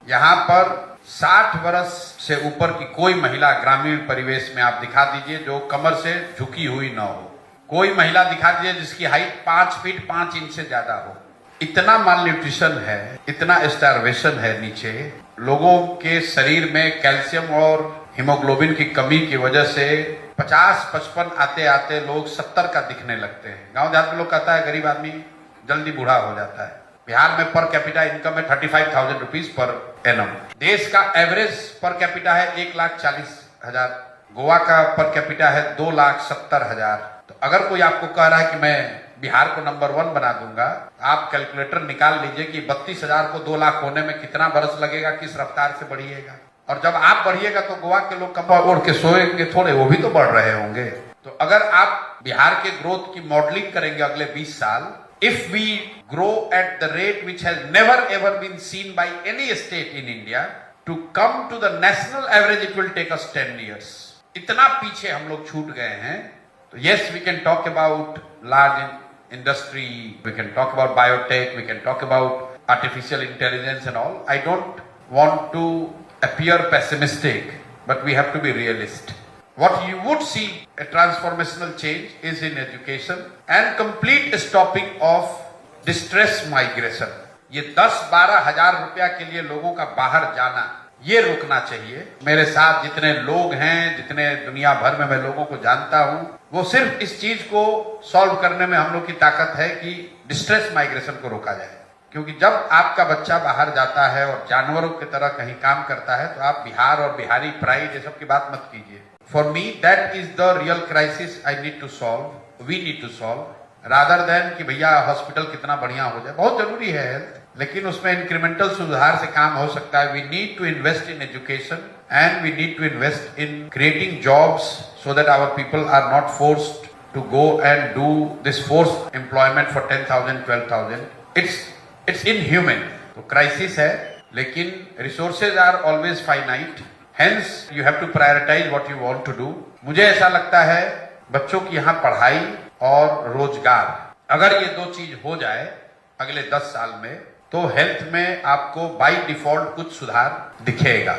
यहाँ पर 60 वर्ष से ऊपर की कोई महिला ग्रामीण परिवेश में आप दिखा दीजिए जो कमर से झुकी हुई न हो। कोई महिला दिखा दीजिए जिसकी हाइट 5 फीट 5 इंच से ज्यादा हो। इतना माल न्यूट्रिशन है, इतना स्टारवेशन है नीचे। लोगों के शरीर में कैल्शियम और हीमोग्लोबिन की कमी की वजह से 50-55 आते आते लोग 70 का दिखने लगते हैं। गांव देहात में लोग कहता है गरीब आदमी जल्दी बूढ़ा हो जाता है। बिहार में पर कैपिटा इनकम है 35,000 रुपीज पर एनम। देश का एवरेज पर कैपिटा है 1,40,000। गोवा का पर कैपिटा है 2,70,000। तो अगर कोई आपको कह रहा है कि मैं बिहार को नंबर 1 बना दूंगा, आप कैलकुलेटर निकाल लीजिए कि 32,000 को 2 लाख होने में कितना बरस लगेगा, किस रफ्तार से बढ़िएगा। और जब आप बढ़िएगा तो गोवा के लोग कपड़ा ओढ़ के सोएंगे थोड़े, वो भी तो बढ़ रहे होंगे। तो अगर आप बिहार के ग्रोथ की मॉडलिंग करेंगे अगले 20 साल, if we grow at the rate which has never ever been seen by any state in India, to come to the national average it will take us 10 years. इतना पीछे हम लोग छूट गए हैं। तो yes, we can talk about large industry, we can talk about biotech, we can talk about artificial intelligence and all. I don't want to appear pessimistic, but we have to be realist. What you would see a transformational change is in education and complete stopping of distress migration. ये 10-12 हजार रुपया के लिए लोगों का बाहर जाना, ये रुकना चाहिए। मेरे साथ जितने लोग हैं, जितने दुनिया भर में मैं लोगों को जानता हूं, वो सिर्फ इस चीज को सॉल्व करने में हम लोग की ताकत है कि डिस्ट्रेस माइग्रेशन को रोका जाए। क्योंकि जब आपका बच्चा बाहर जाता है और जानवरों की तरह कहीं काम करता है तो आप बिहार और बिहारी प्राइड ये सब की बात मत कीजिए। For me, that is the real crisis I need to solve, we need to solve, rather than कि भैया हॉस्पिटल कितना बढ़िया हो जाए। बहुत जरूरी है हेल्थ, लेकिन उसमें इंक्रीमेंटल सुधार से काम हो सकता है। We need to invest in education and we need to invest in creating jobs so that our people are not forced to go and do this forced employment for 10,000, 12,000. It's inhuman. तो crisis है, लेकिन resources are always finite. Hence, you have to prioritize what you want to do. मुझे ऐसा लगता है बच्चों की यहाँ पढ़ाई और रोजगार, अगर ये 2 चीज हो जाए अगले 10 साल में, तो हेल्थ में आपको बाय डिफॉल्ट कुछ सुधार दिखेगा।